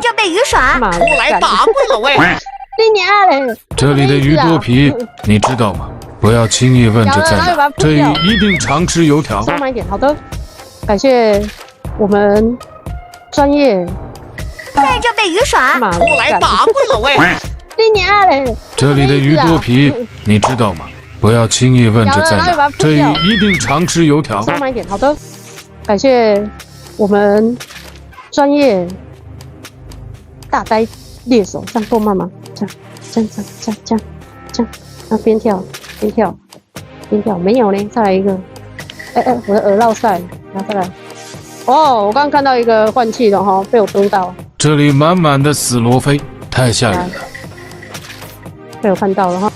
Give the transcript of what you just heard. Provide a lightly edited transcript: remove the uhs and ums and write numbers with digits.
着被鱼耍。我来打怪了喂！你娘嘞！这里的鱼多皮，你知道吗？不要轻易问这在哪，这里一定常吃油条。稍慢一点，好的，感谢我们专业。带着被鱼耍。我来打怪了喂！你娘嘞！这里的鱼多皮，你知道吗？不要轻易问这在哪，这里一定常吃油条。稍慢一点，好的，感谢我们专业大呆猎手，这样够慢吗？这样，那边跳，没有呢，再来一个。我的耳绕赛，然后再来。哦，我刚刚看到一个换气的哈，被我蹲到。这里满满的死罗非，太吓人了。被我看到了哈。